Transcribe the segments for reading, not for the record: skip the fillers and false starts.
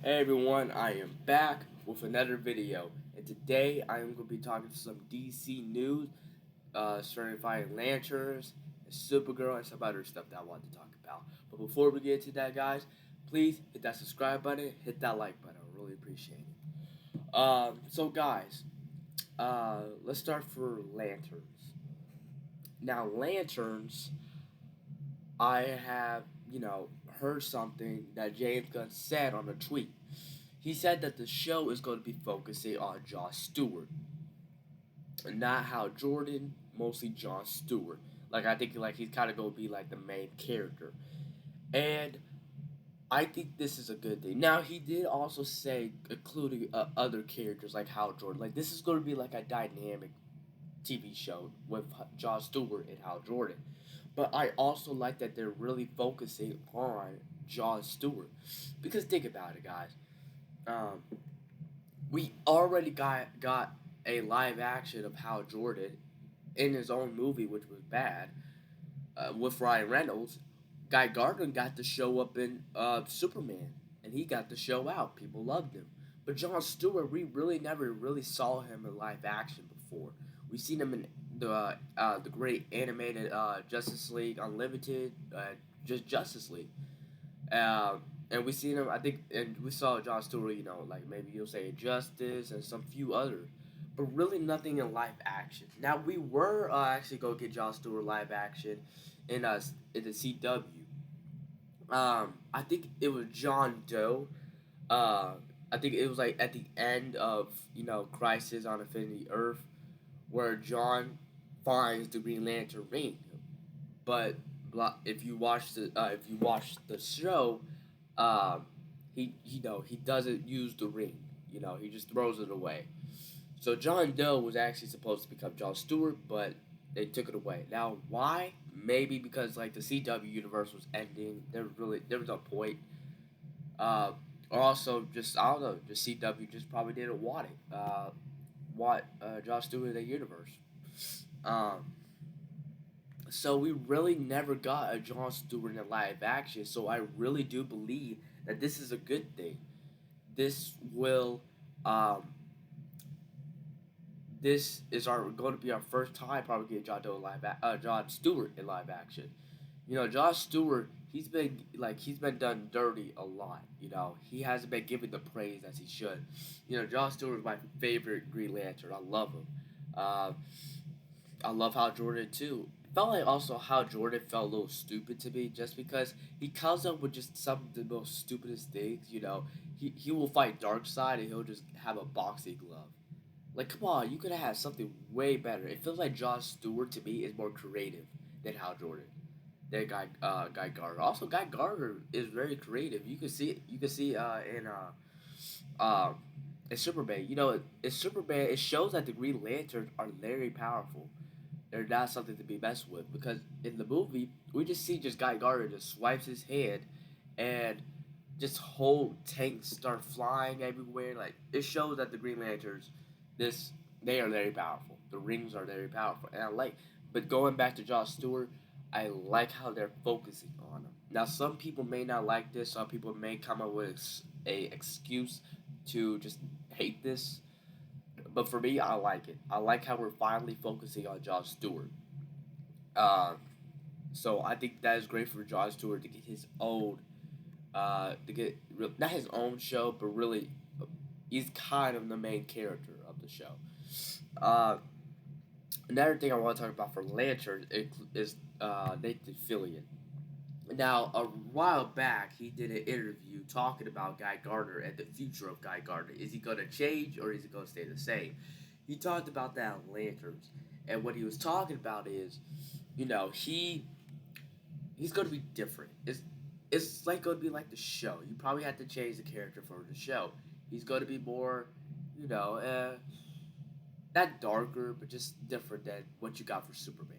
Hey everyone, I am back with another video, and today I am going to be talking some DC news, certifying lanterns, and Supergirl, and some other stuff that I want to talk about. But before we get to that, guys, please hit that subscribe button, hit that like button. I really appreciate it. Guys, let's start for lanterns. Now, lanterns, I have heard something that James Gunn said on a tweet. He said that the show is going to be focusing on Josh Stewart, not Hal Jordan, mostly Josh Stewart. Like I think like he's kind of going to be like the main character, and I think this is a good thing. Now he did also say including other characters like Hal Jordan. Like this is going to be like a dynamic TV show with Josh Stewart and Hal Jordan. But I also like that they're really focusing on Josh Stewart because think about it, guys. Um, we already got a live action of Hal Jordan in his own movie, which was bad, with Ryan Reynolds. Guy Gardner got to show up in Superman, and he got to show out. People loved him. But Jon Stewart, we really never really saw him in live action before. We seen him in the great animated Justice League Unlimited, just Justice League. And we seen him, I think, and we saw Jon Stewart, like maybe you'll say Justice and some few others, but really nothing in live action. Now we were actually going to get Jon Stewart live action in the CW. I think it was John Doe. Uh, I think it was like at the end of Crisis on Infinity Earth, where John finds the Green Lantern ring, but if you watch the show, um, he doesn't use the ring. He just throws it away. So John Doe was actually supposed to become John Stewart, but they took it away. Now why? Maybe because like the CW universe was ending. There was no point. Uh, or also just I don't know. Just CW just probably didn't want it. Want John Stewart in the universe. Um, so we really never got a Jon Stewart in live action. So I really do believe that this is a good thing. This will, um, this is our going to be our first time probably getting Jon Stewart in live action. Jon Stewart, he's been done dirty a lot. He hasn't been given the praise as he should. Jon Stewart is my favorite Green Lantern. I love him. Uh, I love how Jordan too. It felt like also how Jordan felt a little stupid to me just because he comes up with just some of the most stupidest things. He will fight Darkseid and he'll just have a boxing glove. Like, come on, you could have had something way better. It feels like Josh Stewart to me is more creative than Hal Jordan, than Guy Gardner. Also, Guy Gardner is very creative. You can see it. You can see uh, in Superman. In Superman, it shows that the Green Lanterns are very powerful. They're not something to be messed with because in the movie we just see just Guy Gardner just swipes his hand and just whole tanks start flying everywhere. Like it shows that the Green Lanterns, this they are very powerful. The rings are very powerful, and I like. But going back to Josh Stewart, I like how they're focusing on him. Now some people may not like this. Some people may come up with a excuse to just hate this, but for me, I like it. I like how we're finally focusing on Jon Stewart. Uh, so I think that is great for Jon Stewart to get his own, not his own show, but really, he's kind of the main character of the show. Uh, Another thing I want to talk about for Lantern is Nathan Fillion. Now, a while back, he did an interview talking about Guy Gardner and the future of Guy Gardner. Is he going to change or is he going to stay the same? He talked about that on Lanterns, and what he was talking about is, he's going to be different. It's like going to be like the show. You probably have to change the character for the show. He's going to be more, you know, uh, not darker, but just different than what you got for Superman.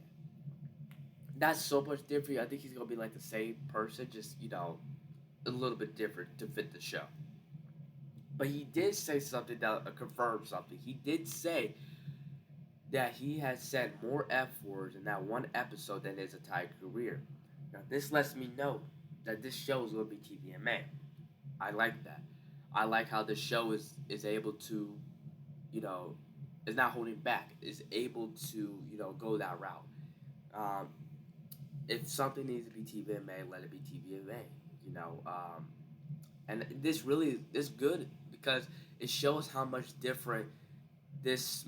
Not so much different. I think he's going to be like the same person, just a little bit different to fit the show. But he did say something that confirmed something. He did say that he has said more F words in that one episode than his entire career. Now, this lets me know that this show is going to be TVMA. I like that. I like how the show is able to, you know, is not holding back. Is able to, go that route. Um, if something needs to be TVMA, let it be TVMA. You know, and this really is good because it shows how much different this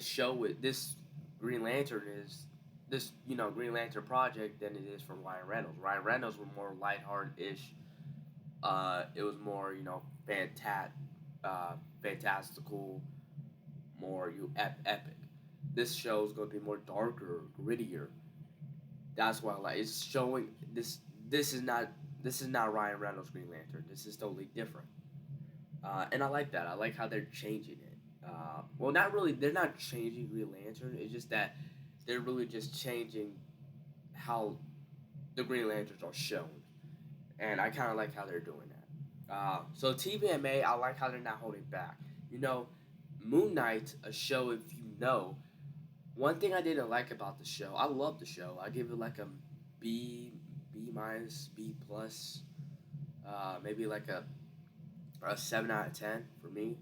show with this Green Lantern is, this Green Lantern project than it is from Ryan Reynolds. Ryan Reynolds were more lighthearted ish. It was more fantastical, more epic. This show is going to be more darker, grittier. That's why I like it's showing this. This is not this is not Ryan Reynolds Green Lantern. This is totally different, and I like that. I like how they're changing it. Well, not really. They're not changing Green Lantern. It's just that they're really just changing how the Green Lanterns are shown, and I kind of like how they're doing that. So TVMA, I like how they're not holding back. You know, Moon Knight, a show if you know. One thing I didn't like about the show, I love the show. I give it like a B minus, B plus, maybe like a 7 out of 10 for me.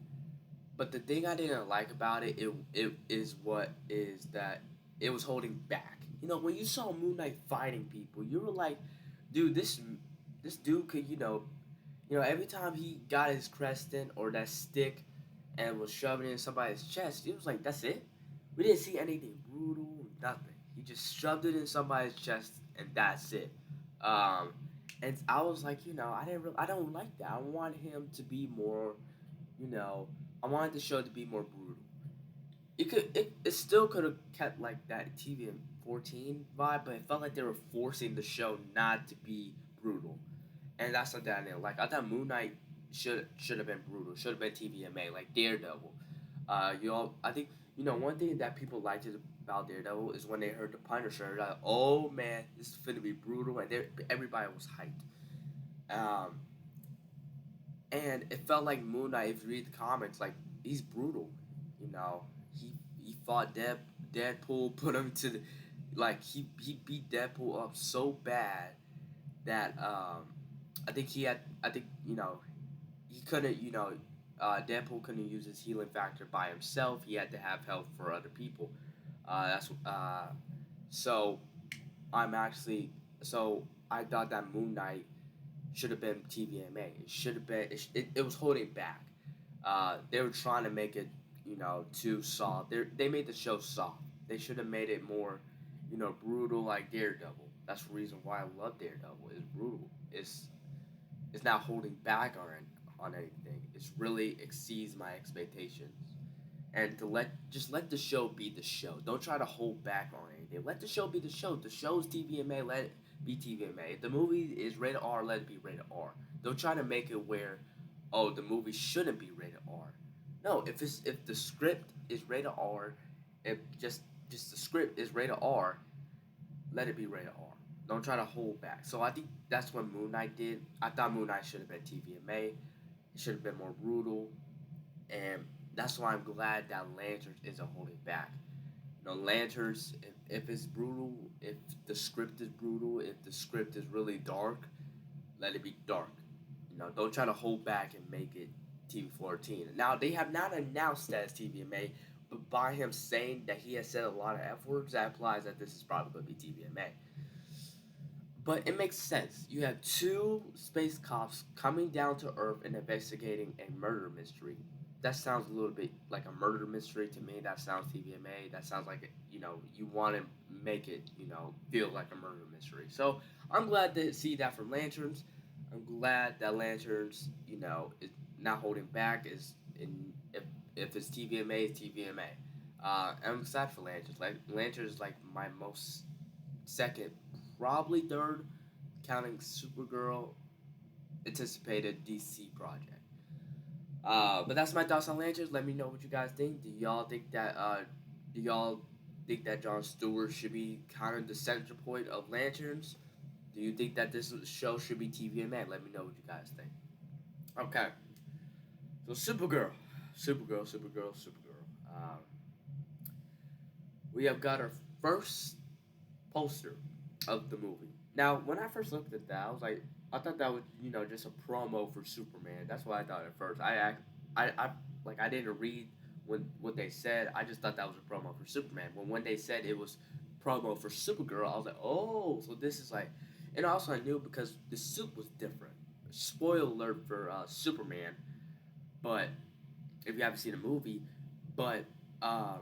But the thing I didn't like about it is what is that it was holding back. You know, when you saw Moon Knight fighting people, you were like, dude, this dude could, every time he got his crescent or that stick and was shoving it in somebody's chest, it was like, that's it. We didn't see anything brutal, nothing. He just shoved it in somebody's chest and that's it. Um, and I was like, I don't like that. I want him to be more, you know, I wanted the show to be more brutal. It still could have kept like that TV 14 vibe, but it felt like they were forcing the show not to be brutal, and that's something I didn't like. I thought Moon Knight should have been brutal, should have been TVMA like Daredevil. I think one thing that people liked about Daredevil is when they heard the Punisher, like, oh man, this is finna be brutal, and everybody was hyped. And it felt like Moon Knight. If you read the comics, like he's brutal. You know, he fought Deadpool, put him to the, like he beat Deadpool up so bad that I think he couldn't Deadpool couldn't use his healing factor by himself. He had to have help for other people. That's so I'm actually so I thought that Moon Knight should have been TVMA. It should have been. It was holding back. They were trying to make it, too soft. They made the show soft. They should have made it more, brutal like Daredevil. That's the reason why I love Daredevil. It's brutal. It's not holding back on anything. It's really exceeds my expectations. And to let the show be the show. Don't try to hold back on anything. Let the show be the show. The show's TVMA. Let it be TVMA. If the movie is rated R, let it be rated R. Don't try to make it where, oh, the movie shouldn't be rated R. No, if the script is rated R, if just the script is rated R, let it be rated R. Don't try to hold back. So I think that's what Moon Knight did. I thought Moon Knight should have been TVMA. It should have been more brutal, and that's why I'm glad that Lanterns isn't holding back. Lanterns, if it's brutal, if the script is brutal, if the script is really dark, let it be dark. Don't try to hold back and make it TV 14. Now they have not announced that it's TVMA, but by him saying that he has said a lot of F words, that implies that this is probably going to be TVMA. But it makes sense. You have two space cops coming down to Earth and investigating a murder mystery. That sounds a little bit like a murder mystery to me. That sounds TVMA. That sounds like you want to make it feel like a murder mystery. So I'm glad to see that from Lanterns. I'm glad that Lanterns is not holding back. Is in if it's TVMA, it's TVMA. I'm excited for Lanterns. Like Lanterns is like my most second, probably third, counting Supergirl anticipated DC project. But that's my thoughts on Lanterns. Let me know what you guys think. Do y'all think that Jon Stewart should be kind of the center point of Lanterns? Do you think that this show should be TVMA? Let me know what you guys think. Okay, so Supergirl. We have got our first poster of the movie. Now, when I first looked at that, I was like, I thought that was just a promo for Superman. That's what I thought at first. I like I didn't read what they said. I just thought that was a promo for Superman. When they said it was promo for Supergirl, I was like, oh, so this is like, and also I knew because the suit was different. Spoiler alert for Superman, but if you haven't seen the movie, but um,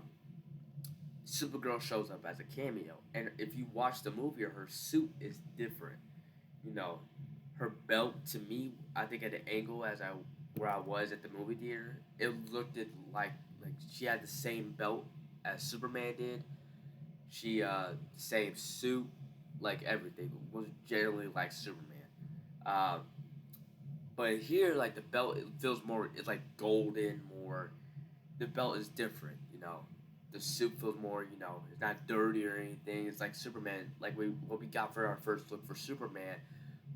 Supergirl shows up as a cameo, and if you watch the movie, her suit is different. You know, her belt to me, I think at the angle as I where I was at the movie theater, it looked it like she had the same belt as Superman did. She same suit, like everything was generally like Superman. Um, but here, like the belt, it feels more. It's like golden, more. The belt is different. The suit feels more. It's not dirty or anything. It's like Superman. Like what we got for our first look for Superman.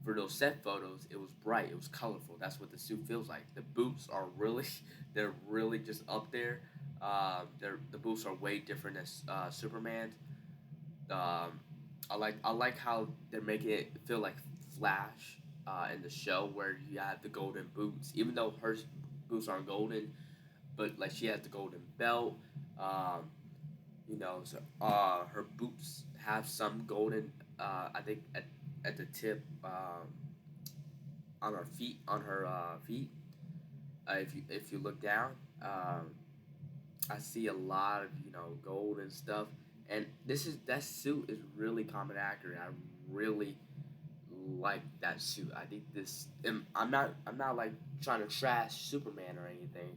For those set photos, it was bright. It was colorful. That's what the suit feels like. The boots are really, they're really just up there. The boots are way different than Superman's. Um, I like how they're making it feel like Flash in the show where you have the golden boots, even though her boots aren't golden, but like she has the golden belt. Um, so her boots have some golden. I think at the tip on her feet feet. If you look down, I see a lot of gold and stuff. And that suit is really common accurate. I really like that suit. I think this. And I'm not like trying to trash Superman or anything,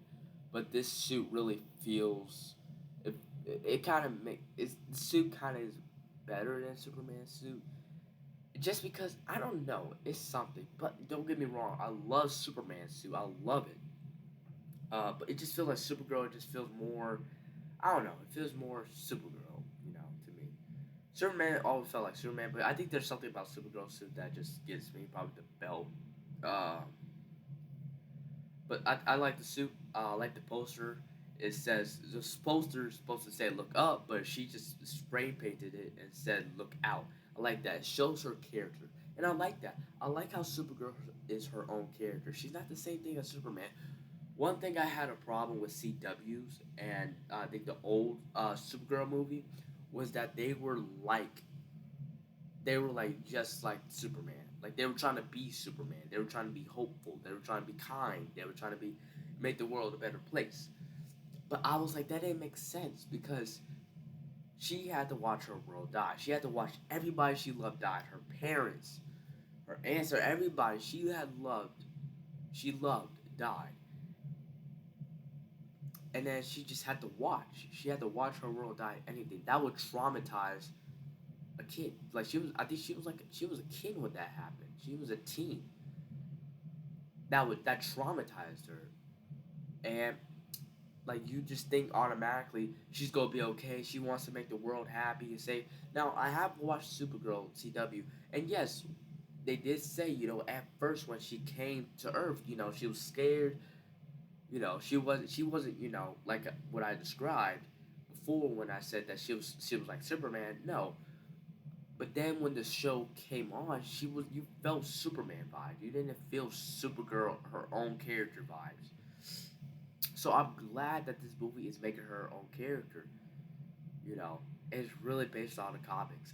but this suit really feels. It kind of make the suit kind of is better than Superman's suit. Just because I don't know, it's something. But don't get me wrong, I love Superman's suit. I love it. But it just feels like Supergirl. It just feels more. I don't know. It feels more Supergirl, to me. Superman always felt like Superman, but I think there's something about Supergirl's suit that just gets me. Probably the belt. Uh, but I like the suit. I like the poster. It says the poster is supposed to say "look up," but she just spray painted it and said "look out." I like that. It shows her character, and I like that. I like how Supergirl is her own character. She's not the same thing as Superman. One thing I had a problem with CW's and I think the old Supergirl movie was that they were like just like Superman. Like they were trying to be Superman. They were trying to be hopeful. They were trying to be kind. They were trying to be make the world a better place. But I was like that didn't make sense because she had to watch her world die. She had to watch everybody she loved die. Her parents, her aunts, everybody she loved died. And then she just had to watch. She had to watch her world die. Anything that would traumatize a kid. Like she was, I think she was a kid when that happened. She was a teen. That traumatized her, and like you just think automatically she's gonna be okay. She wants to make the world happy and say. Now I have watched Supergirl CW, and yes, they did say at first when she came to Earth, she was scared. She wasn't like what I described before when I said that she was like Superman. No, but then when the show came on, you felt Superman vibes. You didn't feel Supergirl her own character vibes. So I'm glad that this movie is making her own character. You know, it's really based on the comics.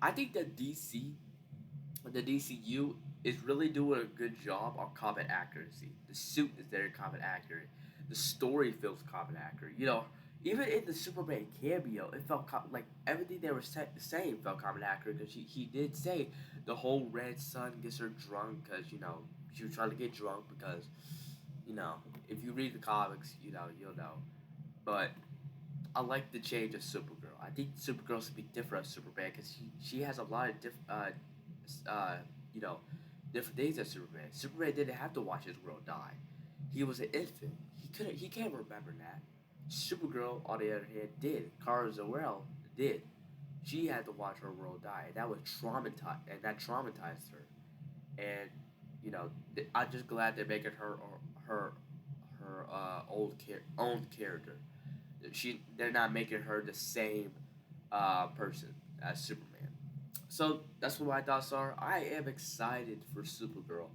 I think that the DCU is really doing a good job on comic accuracy. The suit is very comic accurate. The story feels comic accurate. Even in the Superman cameo, it felt like everything they were saying felt comic accurate because he did say the whole red sun gets her drunk because she was trying to get drunk because you know if you read the comics you'll know. But I like the change of Supergirl. I think Supergirl should be different as Superman because she has a lot of uh, you know, different things than Superman. Superman didn't have to watch his world die. He was an infant. He can't remember that. Supergirl, on the other hand, did. Kara Zor-El did. She had to watch her world die, and that traumatized her. And I'm just glad they're making her own character. They're not making her the same person as Superman. So that's what my thoughts are. I am excited for Supergirl.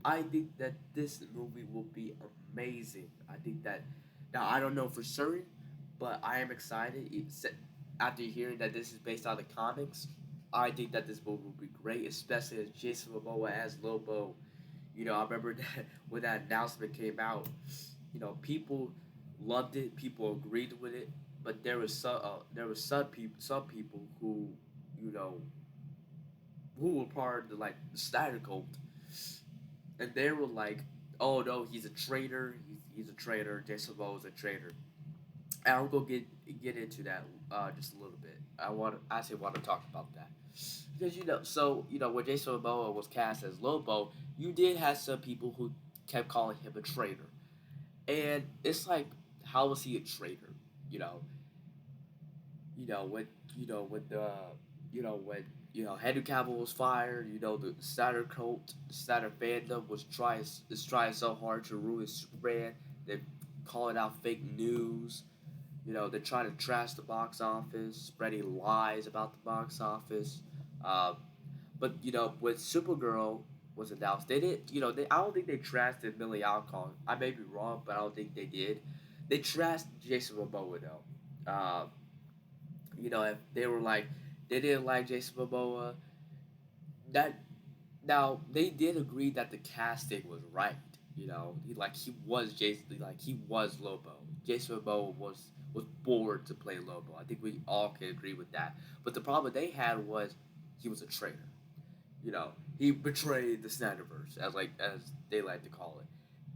I think that this movie will be amazing. I think that now I don't know for certain, but I am excited. After hearing that this is based on the comics, I think that this movie will be great, especially as Jason Momoa as Lobo. I remember that when that announcement came out, people loved it, people agreed with it, but there was some people who, you know, who were part of the Snyder cult, and they were like, "Oh no, he's a traitor. He's a traitor. Jason Momoa is a traitor." And I'll go get into that just a little bit. I actually want to talk about that because when Jason Momoa was cast as Lobo, you did have some people who kept calling him a traitor, and it's like, how was he a traitor? You know, when when Henry Cavill was fired. The Snyder cult, the Snyder fandom is trying so hard to ruin Superman. They're calling out fake news. They're trying to trash the box office, spreading lies about the box office. Uh, but when Supergirl was announced, they did. I don't think they trashed Millie Alcon. I may be wrong, but I don't think they did. They trashed Jason Momoa though. If they were like they didn't like Jason Momoa, that now they did agree that the casting was right. He was Jason, like he was Lobo. Jason Momoa was born to play Lobo. I think we all can agree with that. But the problem they had was he was a traitor. He betrayed the Snyderverse, as they like to call it.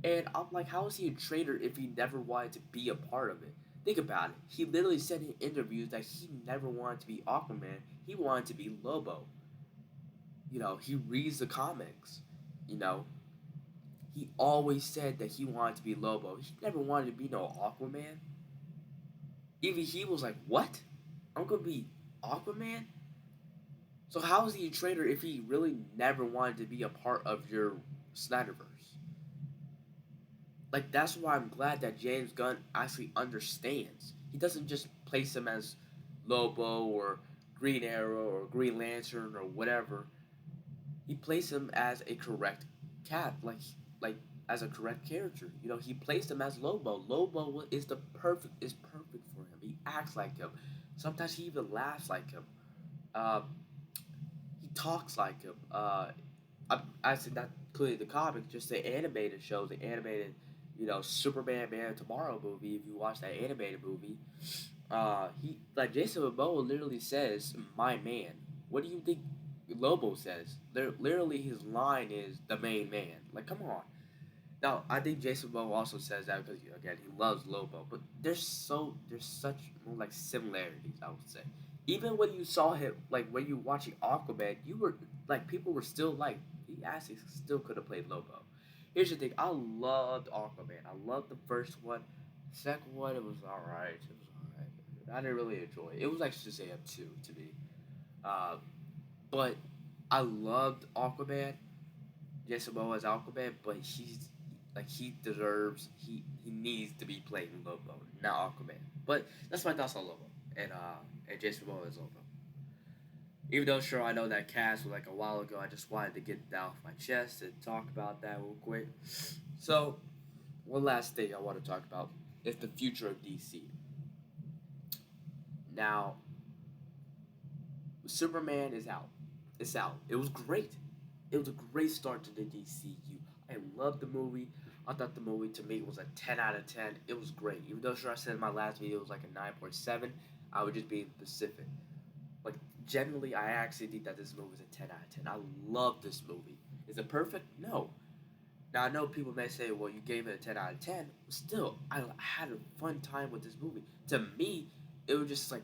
And I'm like, how is he a traitor if he never wanted to be a part of it? Think about it. He literally said in interviews that he never wanted to be Aquaman. He wanted to be Lobo. He reads the comics. You know, he always said that he wanted to be Lobo. He never wanted to be no Aquaman. Even he was like, "What? I'm gonna be Aquaman?" So how is he a traitor if he really never wanted to be a part of your Snyderverse? Like, that's why I'm glad that James Gunn actually understands. He doesn't just place him as Lobo or Green Arrow or Green Lantern or whatever. He placed him as a correct cat, like as a correct character. He placed him as Lobo. Lobo is perfect for him. He acts like him. Sometimes he even laughs like him. Uh, he talks like him. I said not clearly the comics, just the animated shows, the animated, Superman Man of Tomorrow movie. If you watch that animated movie, he like Jason Momoa literally says, "My man." What do you think Lobo says? Literally, his line is the main man. Like, come on. Now, I think Jason Momoa also says that because again he loves Lobo, but there's such more like similarities. I would say, even when you saw him, like when you watching Aquaman, you were like people were still like he actually still could have played Lobo. Here's the thing: I loved Aquaman. I loved the first one. The second one, it was alright. It was alright. I didn't really enjoy it. It was like Shazam 2 to me. Uh, but I loved Aquaman. Jason Momoa as Aquaman, but he needs to be playing Lobo, not Aquaman. But that's my thoughts on Lobo and Jason Momoa as Lobo. Even though sure I know that cast was like a while ago, I just wanted to get that off my chest and talk about that real quick. So one last thing I want to talk about is the future of DC. Now Superman is out. It's out. It was great. It was a great start to the DCU. I loved the movie. I thought the movie to me was a 10 out of 10. It was great. Even though sure I said in my last video it was like a 9.7, I would just be specific. Like generally I actually think that this movie is a 10 out of 10. I love this movie. Is it perfect? No. Now I know people may say, well, you gave it a 10 out of 10. Still, I had a fun time with this movie. To me, it was just like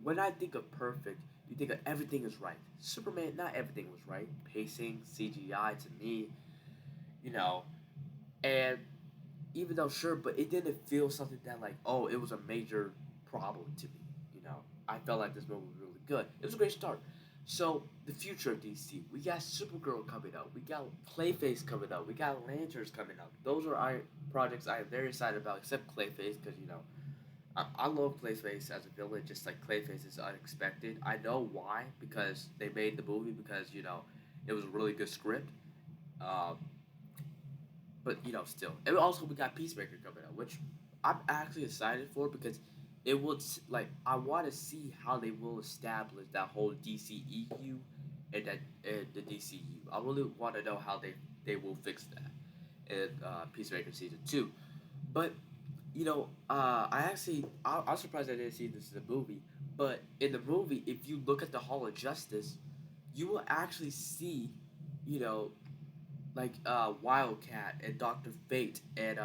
when I think of perfect, you think of everything is right. Superman, not everything was right. Pacing, CGI to me, you know, and even though sure, but it didn't feel something that like, oh, it was a major problem to me. I felt like this movie was really good. It was a great start. So the future of DC, we got Supergirl coming up, we got Clayface coming up, we got Lanterns coming up. Those are our projects I am very excited about, except Clayface because I love Clayface as a villain, just like Clayface is unexpected. I know why, because they made the movie because it was a really good script. Um, but still, and also we got Peacemaker coming out, which I'm actually excited for because it would like I want to see how they will establish that whole DCEU and the DCU. I really want to know how they will fix that in Peacemaker season 2. But I was surprised I didn't see this in the movie. But in the movie, if you look at the Hall of Justice, you will actually see, you know, like Wildcat and Doctor Fate and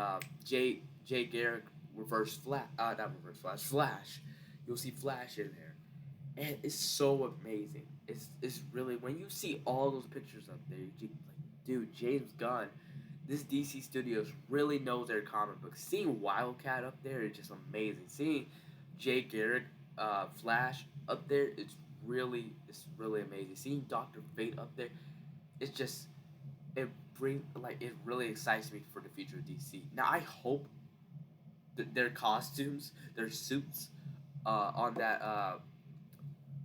Jay Garrick reverse Flash, not reverse Flash, Flash. You'll see Flash in there, and it's so amazing. It's really when you see all those pictures up there, dude, James Gunn, this DC Studios really knows their comic books. Seeing Wildcat up there is just amazing. Seeing Jay Garrick, Flash up there, it's really amazing. Seeing Doctor Fate up there, it's just it really excites me for the future of DC. Now I hope that their costumes, their suits, on that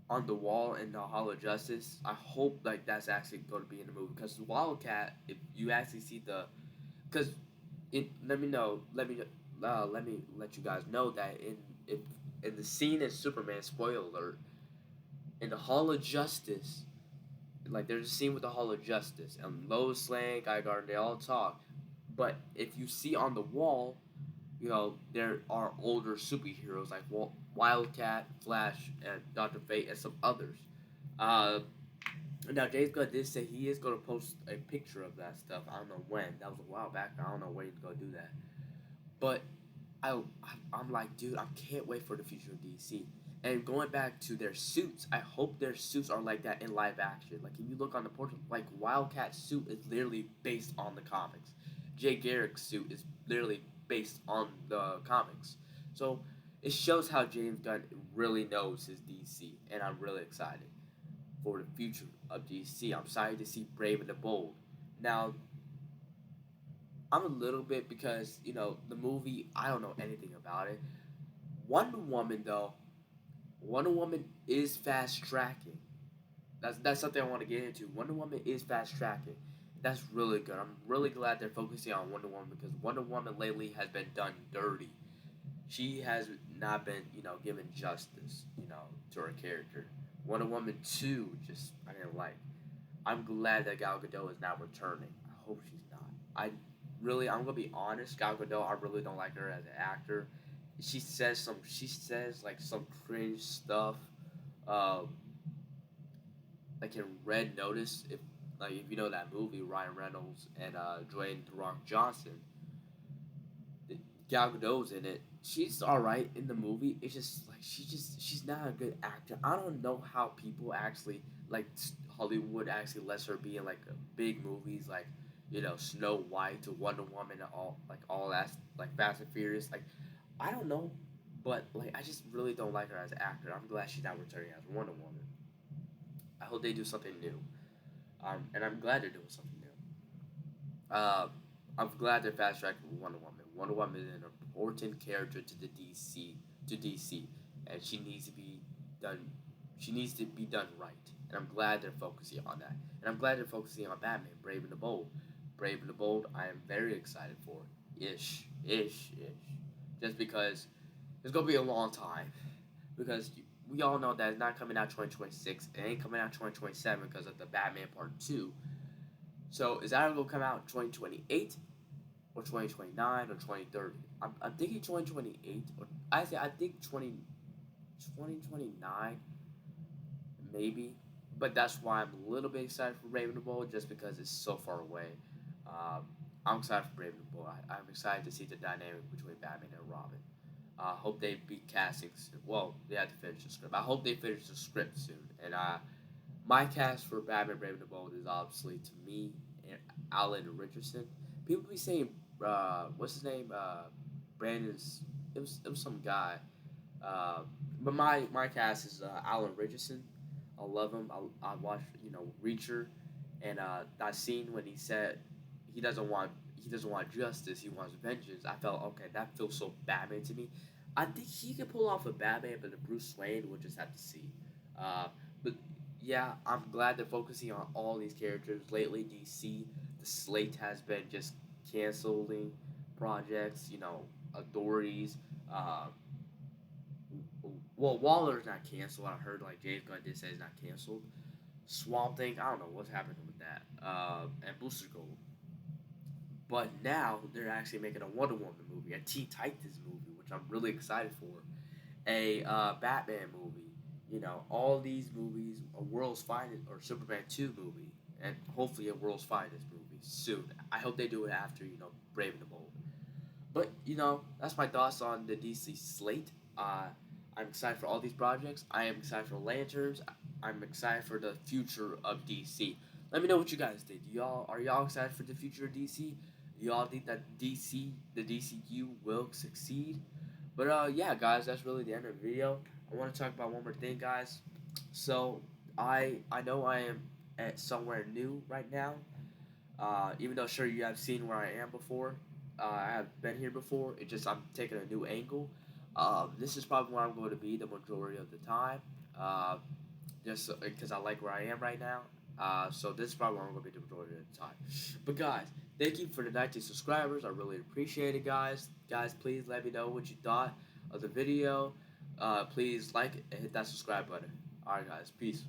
on the wall in the Hall of Justice. I hope like that's actually going to be in the movie because Wildcat, if you actually see because let me know, let me let you guys know that if in the scene in Superman, spoiler alert, in the Hall of Justice, like there's a scene with the Hall of Justice and Lois Lane, Guy Gardner, they all talk. But if you see on the wall, there are older superheroes like Wildcat, Flash, and Doctor Fate, and some others. Uh, Now James Gunn did say he is going to post a picture of that stuff. I don't know when. That was a while back. I don't know when he's going to do that. But I'm like, dude, I can't wait for the future of DC. And going back to their suits, I hope their suits are like that in live action. Like if you look on the portrait, like Wildcat's suit is literally based on the comics. Jay Garrick's suit is literally based on the comics. So it shows how James Gunn really knows his DC, and I'm really excited for the future of DC. I'm excited to see Brave and the Bold. Now, I'm a little bit because the movie. I don't know anything about it. Wonder Woman though. Wonder Woman is fast tracking. That's something I want to get into. Wonder Woman is fast tracking. That's really good. I'm really glad they're focusing on Wonder Woman because Wonder Woman lately has been done dirty. She has not been, given justice, to her character. Wonder Woman 2, just I didn't like. I'm glad that Gal Gadot is now returning. I hope she's not. I'm gonna be honest. Gal Gadot, I really don't like her as an actor. She says like some cringe stuff, uh, like in Red Notice. If you know that movie, Ryan Reynolds and Dwayne The Rock Johnson, Gal Gadot's in it. She's all right in the movie. It's just like she's not a good actor. I don't know how people actually like Hollywood actually lets her be in like big movies like Snow White to Wonder Woman and all that like Fast and Furious. Like I don't know, but like I just really don't like her as an actor. I'm glad she's not returning as Wonder Woman. I hope they do something new. And I'm glad they're doing something new. I'm glad they're fast tracking Wonder Woman. Wonder Woman is an important character to the DC, and she needs to be done. She needs to be done right, and I'm glad they're focusing on that. And I'm glad they're focusing on Batman, Brave and the Bold. Brave and the Bold, I am very excited for. Ish. Just because it's gonna be a long time, because we all know that it's not coming out 2026. It ain't coming out 2027 because of the Batman Part 2. So is that gonna come out 2028 or 2029 or 2030? I'm thinking 2028 or I think 2029 maybe. But that's why I'm a little bit excited for Raven the Bold just because it's so far away. Um, I'm excited for Raven the Bold. I'm excited to see the dynamic between Batman and Robin. I hope they be casting. Well, they have to finish the script. I hope they finish the script soon. And my cast for Batman Brave and the Bold is obviously to me and Alan Richardson. People be saying, what's his name? Brandon's. It was some guy. Uh, but my cast is Alan Richardson. I love him. I watched Reacher, and that scene when he said he doesn't want justice. He wants vengeance. I felt okay. That feels so Batman to me. I think he could pull off a Batman, but a Bruce Wayne we'll just have to see. Uh, but yeah, I'm glad they're focusing on all these characters. Lately, DC, the slate has been just canceling projects. Authorities. Uh, well, Waller's not canceled. I heard like James Gunn did say he's not canceled. Swamp Thing, I don't know what's happening with that. And Booster Gold. But now they're actually making a Wonder Woman movie, a Teen Titans movie, which I'm really excited for. A Batman movie. All these movies, a World's Finest or Superman 2 movie, and hopefully a World's Finest movie soon. I hope they do it after Brave and the Bold. But that's my thoughts on the DC slate. I'm excited for all these projects. I am excited for Lanterns. I'm excited for the future of DC. Let me know what you guys think. Are y'all excited for the future of DC? Do y'all think that the DCU will succeed? But yeah, guys, that's really the end of the video. I want to talk about one more thing, guys. So I know I am at somewhere new right now. Even though sure you have seen where I am before, I have been here before. It's just I'm taking a new angle. This is probably where I'm going to be the majority of the time. Uh, just because I like where I am right now. So this is probably where I'm going to be the majority of the time. But guys, thank you for the 19 subscribers. I really appreciate it, guys. Guys, please let me know what you thought of the video. Please like and hit that subscribe button. Alright, guys. Peace.